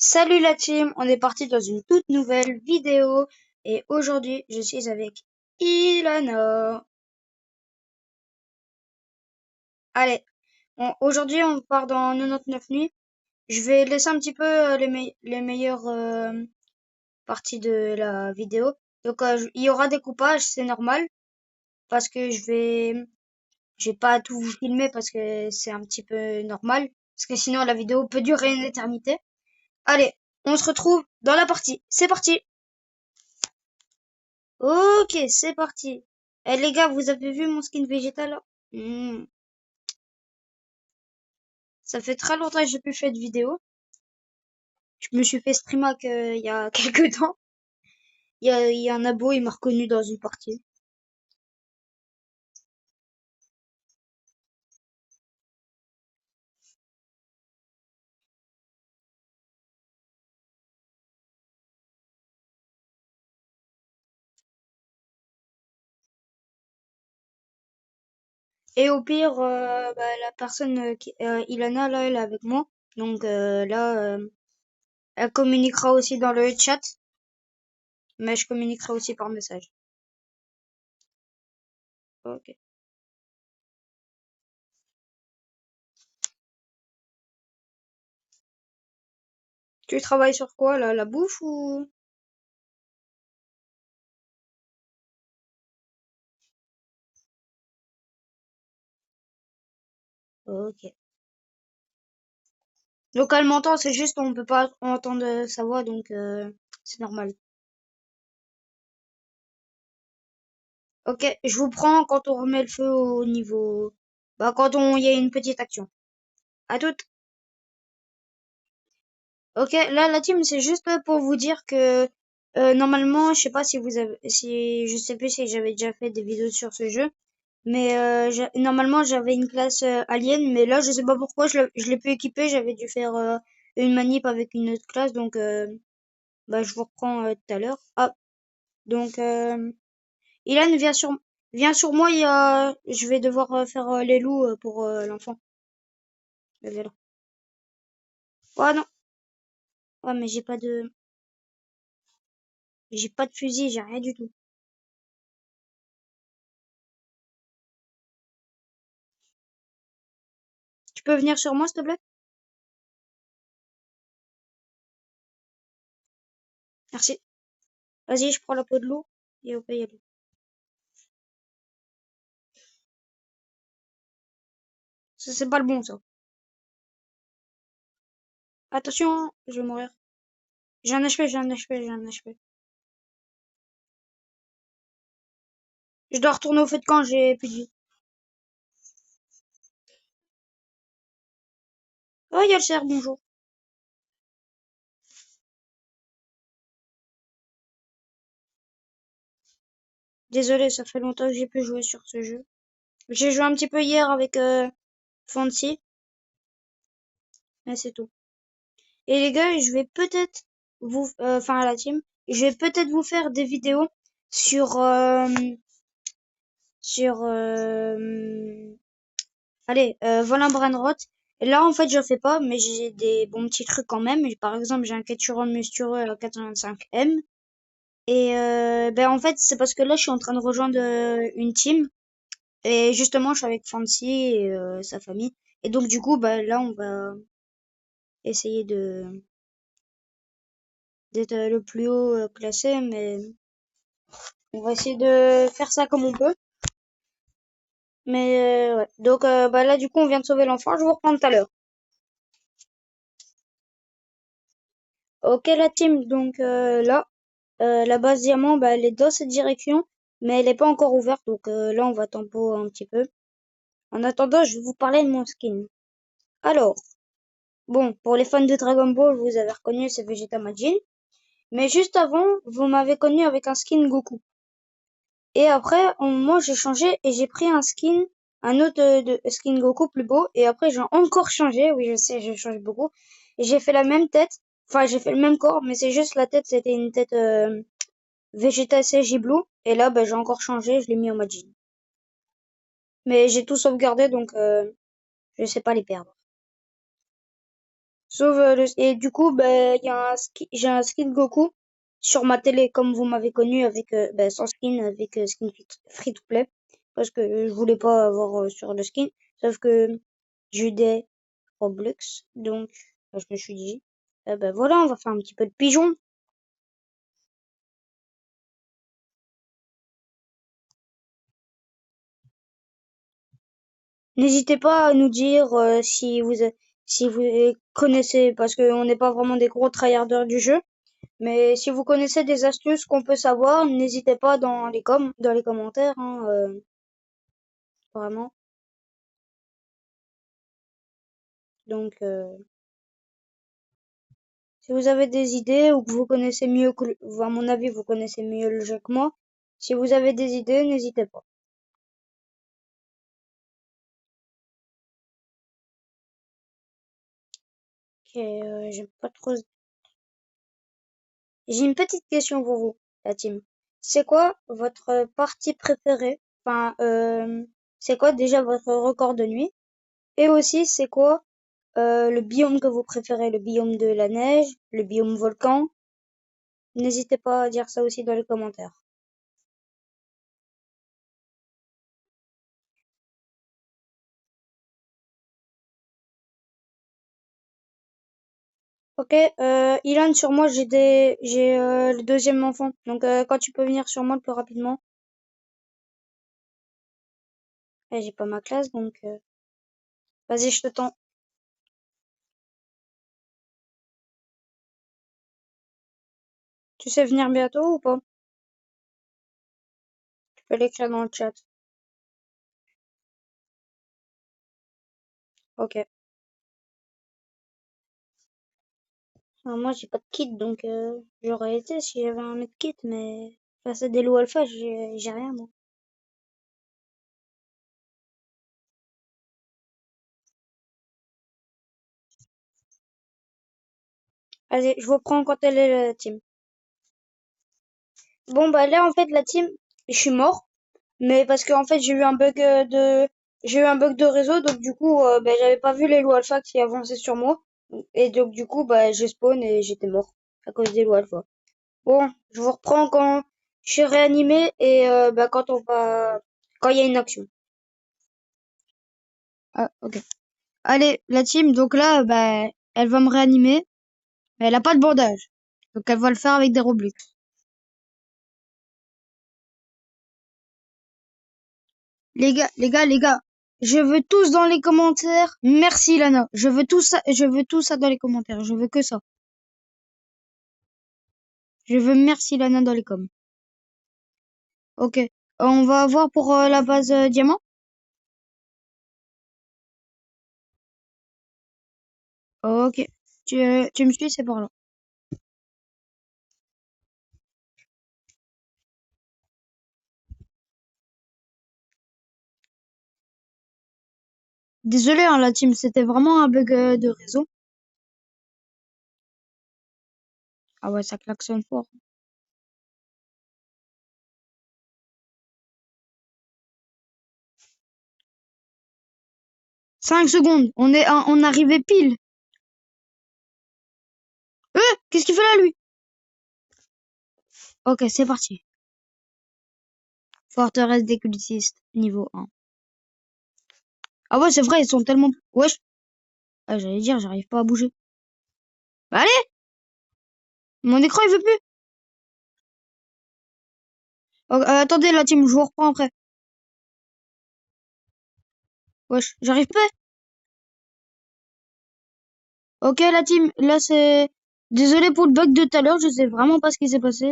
Salut la team, on est parti dans une toute nouvelle vidéo et aujourd'hui je suis avec Ilana. Allez, aujourd'hui on part dans 99 nuits. Je vais laisser un petit peu les meilleures parties de la vidéo. Donc il y aura des coupages, c'est normal parce que je vais pas tout vous filmer parce que c'est un petit peu normal parce que sinon la vidéo peut durer une éternité. Allez, on se retrouve dans la partie. C'est parti. Ok, c'est parti. Eh les gars, vous avez vu mon skin végétal là? Hmm, Ça fait très longtemps que j'ai plus fait de vidéo. Je me suis fait streamer il y a quelques temps. Il y a un abo, il m'a reconnu dans une partie. Et au pire, la personne, Ilana, là, elle est avec moi. Donc là, elle communiquera aussi dans le chat, mais je communiquerai aussi par message. Ok. Tu travailles sur quoi là, la bouffe ou? Ok. Localement, c'est juste on peut pas entendre sa voix, donc c'est normal. Ok, je vous prends quand on remet le feu au niveau. Bah, quand il y a une petite action. À toute. Ok, là, la team, c'est juste pour vous dire que normalement, je sais pas je sais plus si j'avais déjà fait des vidéos sur ce jeu, mais normalement, j'avais une classe alien, mais là, je sais pas pourquoi, je l'ai plus équipé, j'avais dû faire une manip avec une autre classe, donc bah, je vous reprends tout à l'heure. Ah, donc Ilan, viens sur moi, je vais devoir faire les loups pour l'enfant. Le vélo. Oh non. Ouais, mais j'ai pas de fusil, j'ai rien du tout. Tu peux venir sur moi, s'il te plaît? Merci. Vas-y, je prends la peau de loup et on peut y aller. Ça, c'est pas le bon, ça. Attention, je vais mourir. J'ai un HP, j'ai un HP, j'ai un HP. Je dois retourner au feu de camp, j'ai plus de vie. Oh, il y a le cerf, bonjour. Désolé, ça fait longtemps que j'ai plus joué sur ce jeu. J'ai joué un petit peu hier avec Fancy, mais c'est tout. Et les gars, je vais peut-être enfin à la team, je vais peut-être vous faire des vidéos sur, sur, allez, Volin Brainrot. Et là, en fait, je fais pas, mais j'ai des bons petits trucs quand même. Par exemple, j'ai un Ketchup mustureux à 85M. Et ben en fait, c'est parce que là, je suis en train de rejoindre une team. Et justement, je suis avec Fancy et sa famille. Et donc, du coup, bah là, on va essayer d'être le plus haut classé, mais on va essayer de faire ça comme on peut. Mais ouais. Donc, bah là, du coup, on vient de sauver l'enfant. Je vous reprends tout à l'heure. Ok, la team. Donc là. La base diamant, bah, elle est dans cette direction, mais elle n'est pas encore ouverte, donc là, on va tempo un petit peu. En attendant, je vais vous parler de mon skin. Alors, bon, pour les fans de Dragon Ball, vous avez reconnu, c'est Vegeta Majin. Mais juste avant, vous m'avez connu avec un skin Goku. Et après, moi, j'ai changé et j'ai pris un autre skin Goku plus beau. Et après, j'ai encore changé. Oui, je sais, j'ai changé beaucoup. Et j'ai fait la même tête. Enfin, j'ai fait le même corps, mais c'est juste la tête, c'était une tête Vegeta CJ Blue. Et là, bah, j'ai encore changé, je l'ai mis en Majin. Mais j'ai tout sauvegardé, donc je sais pas les perdre. Sauf et du coup, ben il y a j'ai un skin Goku sur ma télé, comme vous m'avez connu avec sans skin, avec skin free to play, parce que je voulais pas avoir sur le skin. Sauf que j'ai eu des Roblox, donc je me suis dit, ben voilà, on va faire un petit peu de pigeon. N'hésitez pas à nous dire si vous connaissez, parce qu'on n'est pas vraiment des gros tryharders du jeu, mais si vous connaissez des astuces qu'on peut savoir, n'hésitez pas dans dans les commentaires, hein, vraiment. Donc, si vous avez des idées ou que vous connaissez mieux à mon avis, vous connaissez mieux le jeu que moi, si vous avez des idées, n'hésitez pas. Ok, j'aime pas trop. J'ai une petite question pour vous, la team. C'est quoi votre partie préférée? Enfin, c'est quoi déjà votre record de nuit? Et aussi, c'est quoi le biome que vous préférez? Le biome de la neige, le biome volcan? N'hésitez pas à dire ça aussi dans les commentaires. Ok, Ilan, sur moi, j'ai le deuxième enfant. Donc, quand tu peux venir sur moi le plus rapidement. J'ai pas ma classe, donc vas-y, je te tends. Tu sais venir bientôt ou pas? Tu peux l'écrire dans le chat. Ok. Alors, moi, j'ai pas de kit, donc j'aurais été si j'avais un mec kit, mais face à des loups alpha, j'ai rien, moi. Allez, je vous prends quand elle est la team. Bon, bah là, en fait, la team, je suis mort. Mais parce que en fait j'ai eu un bug de réseau, donc du coup ben, j'avais pas vu les loups alpha qui avançaient sur moi, et donc du coup bah j'ai spawn et j'étais mort à cause des loups alpha. Bon, je vous reprends quand je suis réanimé et bah quand il y a une action. Ah, ok. Allez, la team, donc là bah elle va me réanimer, mais elle a pas de bandage, donc elle va le faire avec des Robux. Les gars, je veux tous dans les commentaires. Merci Lana. Je veux tout ça dans les commentaires. Je veux que ça. Je veux merci Lana dans les coms. Ok. On va voir pour la base diamant. Ok. Tu me suis, c'est par là. Désolé, hein, la team, c'était vraiment un bug de réseau. Ah ouais, ça klaxonne fort. 5 secondes. On arrivait pile. Qu'est-ce qu'il fait là, lui? Ok, c'est parti. Forteresse des cultistes, niveau 1. Ah ouais, c'est vrai, ils sont tellement... Wesh. Ah, j'allais dire, j'arrive pas à bouger. Bah, allez! Mon écran, il veut plus. Oh, attendez, la team, je vous reprends après. Wesh, j'arrive pas. Ok, la team, là, c'est... Désolé pour le bug de tout à l'heure, je sais vraiment pas ce qui s'est passé.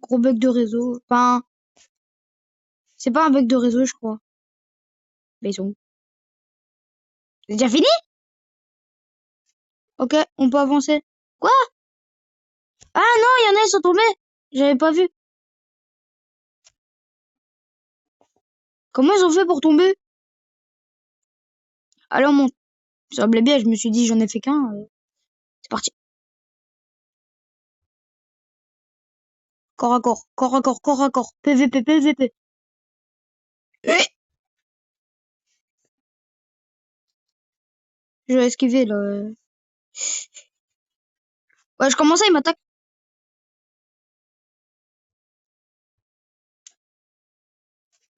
Gros bug de réseau. Enfin, c'est pas un bug de réseau, je crois. Mais ils sont où? C'est déjà fini? Ok, on peut avancer. Quoi? Ah non, il y en a, ils sont tombés. J'avais pas vu. Comment ils ont fait pour tomber? Alors, mon... Ça semblait bien, je me suis dit, j'en ai fait qu'un. C'est parti. Corps à corps, corps à corps, corps à corps. PVP, PVP. Eh, je vais esquiver, là. Ouais, je commence à, il m'attaque.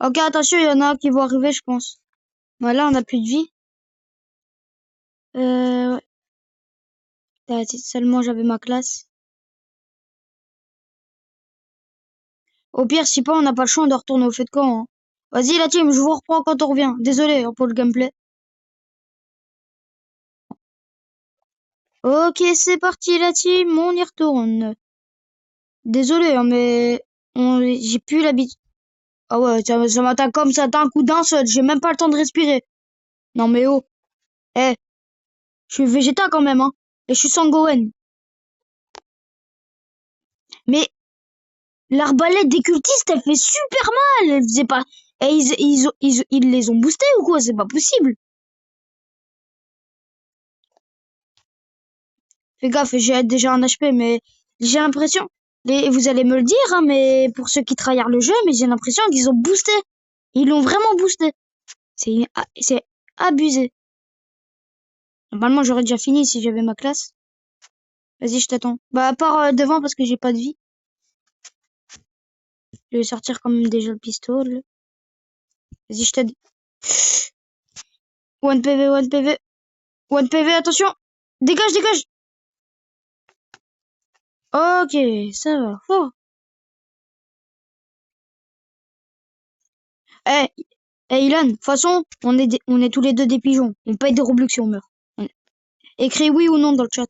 Ok, attention, il y en a qui vont arriver, je pense. Voilà, on a plus de vie. Ouais. Si seulement j'avais ma classe. Au pire, si pas, on n'a pas le choix, on doit retourner au feu de camp, hein. Vas-y, la team, je vous reprends quand on revient. Désolé hein, pour le gameplay. Ok, c'est parti, la team, on y retourne. Désolé, hein, mais j'ai plus l'habitude. Ah ouais, ça m'attaque comme ça d'un coup d'un seul. J'ai même pas le temps de respirer. Non mais oh, eh, je suis végéta quand même, hein. Et je suis Sangoen. Mais l'arbalète des cultistes, elle fait super mal. Elle faisait pas. Et ils les ont boostés ou quoi? C'est pas possible. Fais gaffe, j'ai déjà un HP, mais j'ai l'impression. Vous allez me le dire, hein, mais pour ceux qui travaillent le jeu, mais j'ai l'impression qu'ils ont boosté. Ils l'ont vraiment boosté. C'est abusé. Normalement, j'aurais déjà fini si j'avais ma classe. Vas-y, je t'attends. Bah, à part devant parce que j'ai pas de vie. Je vais sortir quand même déjà le pistolet. Vas-y, je t'aide. 1 PV, 1 PV. 1 PV, attention. Dégage, dégage. Ok, ça va. Oh. Eh, Ilan, de toute façon, on est tous les deux des pigeons. On paye des Robux si on meurt. Écris oui ou non dans le chat.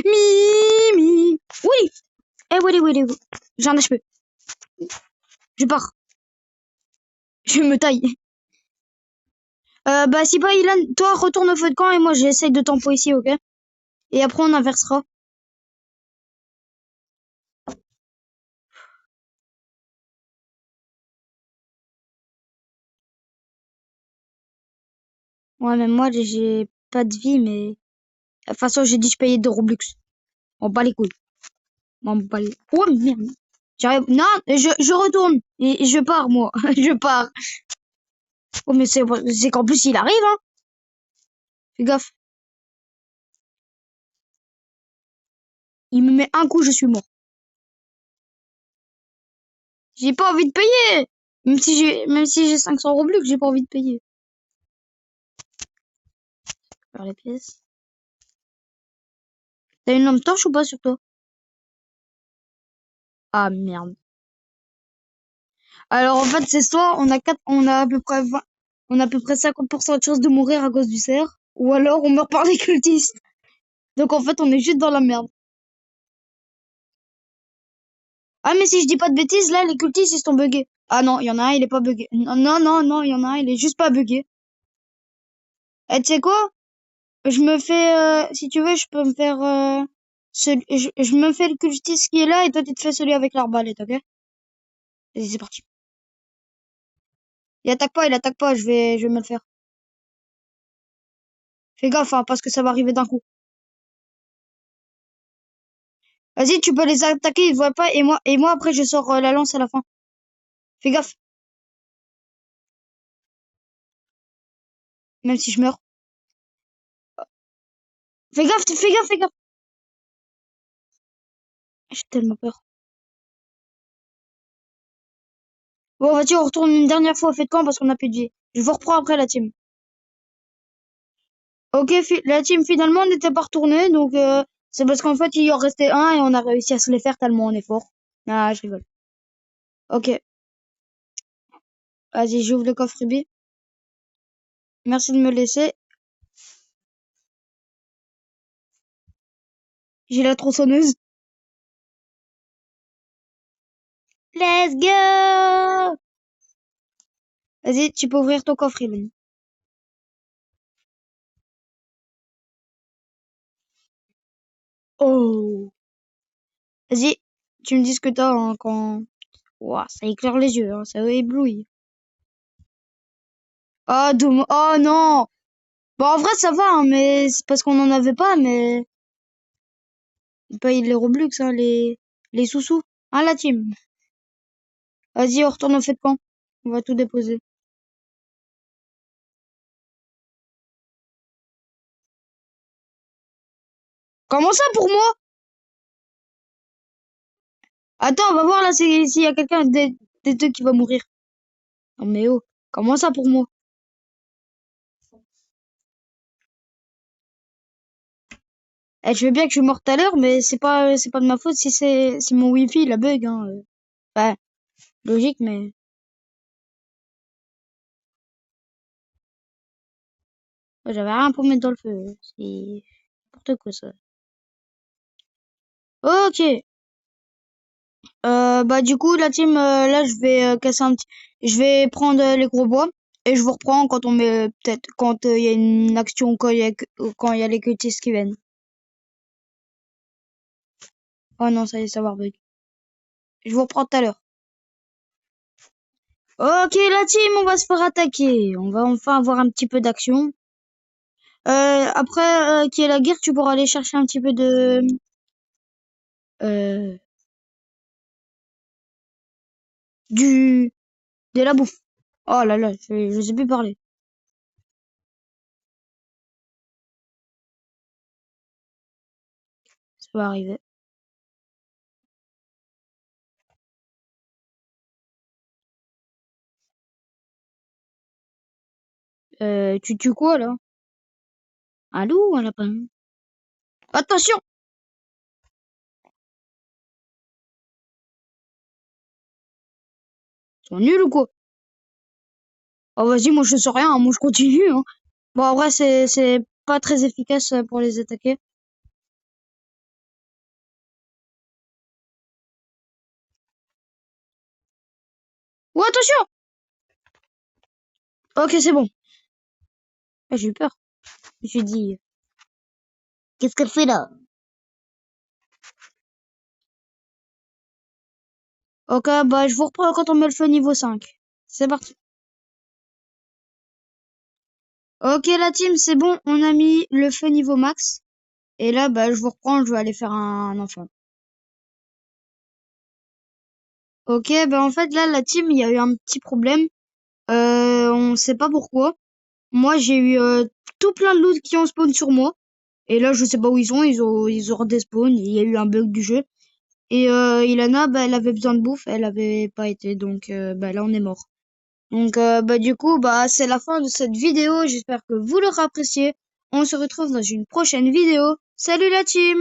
Mimi. Oui. Eh, oui, oui, oui. J'ai un HP. Je pars. Je me taille. Bah, si pas, Ilan, toi, retourne au feu de camp et moi, j'essaye de tempo ici, ok? Et après, on inversera. Ouais, même moi, j'ai pas de vie, mais... De toute façon, j'ai dit je payais 2 Robux. On bat les couilles. On bat les... Oh, merde. J'arrive... Non, je retourne. Et je pars, moi. Je pars. Oh, mais c'est qu'en plus, il arrive, hein. Fais gaffe. Il me met un coup, je suis mort. J'ai pas envie de payer. Même si j'ai 500 Robux, j'ai pas envie de payer. Faire les pièces. T'as une lampe torche ou pas sur toi? Ah, merde. Alors, en fait, c'est soit on a à peu près 20, on a à peu près 50% de chances de mourir à cause du cerf, ou alors on meurt par les cultistes. Donc, en fait, on est juste dans la merde. Ah, mais si je dis pas de bêtises, là, les cultistes, ils sont buggés. Ah non, il y en a un, il est pas buggé. Non, non, non, non, il y en a un, il est juste pas buggé. Et tu sais quoi? Je me fais, si tu veux, je peux me faire, je me fais le cultiste qui est là et toi, tu te fais celui avec l'arbalète, ok? Vas-y, c'est parti. Il attaque pas, je vais me le faire. Fais gaffe, hein, parce que ça va arriver d'un coup. Vas-y, tu peux les attaquer, ils voient pas, et moi, après, je sors la lance à la fin. Fais gaffe, même si je meurs. Fais gaffe, fais gaffe, fais gaffe. J'ai tellement peur. Bon, vas-y, on retourne une dernière fois au fait de camp parce qu'on a plus de vie. Je vous reprends après la team. Ok, la team finalement n'était pas retournée, donc c'est parce qu'en fait il y en restait un et on a réussi à se les faire tellement on est fort. Ah, je rigole. Ok, vas-y, j'ouvre le coffre B. Merci de me laisser. J'ai la tronçonneuse. Let's go! Vas-y, tu peux ouvrir ton coffre, Evan. Oh! Vas-y, tu me dis ce que t'as hein, quand... Ouah, ça éclaire les yeux, hein, ça éblouit. Ah, oh non! Bon, en vrai, ça va, hein, mais c'est parce qu'on en avait pas, mais... On paye les Roblox, hein, les sous-sous. Hein, la team? Vas-y, on retourne au fait de camp. On va tout déposer. Comment ça pour moi? Attends, on va voir là s'il y a quelqu'un des deux qui va mourir. Non mais oh, comment ça pour moi? Eh, je veux bien que je suis mort tout à l'heure, mais c'est pas de ma faute si mon wifi il a bug, hein. Ouais, logique, mais ouais, j'avais rien pour mettre dans le feu. C'est n'importe quoi ça. Ok. Bah du coup la team, là je vais casser un petit, je vais prendre les gros bois et je vous reprends quand on met peut-être quand il y a une action quand il y a les cultistes qui viennent. Oh non, ça y est, ça va bug. Je vous reprends tout à l'heure. Ok la team, on va se faire attaquer. On va enfin avoir un petit peu d'action. Après qu'il y ait la guerre, tu pourras aller chercher un petit peu euh, du de la bouffe. Oh là là, je sais plus parler. Ça va arriver. Tu tues quoi là? Un loup ou un lapin? Attention! Ils sont nuls ou quoi? Oh vas-y, moi je sais rien, hein, moi je continue, hein. Bon en vrai c'est pas très efficace pour les attaquer. Oh attention! Ok c'est bon. Ah, j'ai eu peur. Je me suis dit, qu'est-ce qu'elle fait là? Ok, bah je vous reprends quand on met le feu niveau 5. C'est parti. Ok la team, c'est bon, on a mis le feu niveau max. Et là, bah je vous reprends, je vais aller faire un enfant. Ok, bah en fait là la team, il y a eu un petit problème. On sait pas pourquoi. Moi j'ai eu tout plein de loot qui ont spawn sur moi. Et là je sais pas où ils sont, ils ont redespawn, il y a eu un bug du jeu. Et Ilana, bah elle avait besoin de bouffe, elle avait pas été, donc bah là on est mort. Donc bah du coup bah c'est la fin de cette vidéo, j'espère que vous l'aurez apprécié. On se retrouve dans une prochaine vidéo. Salut la team!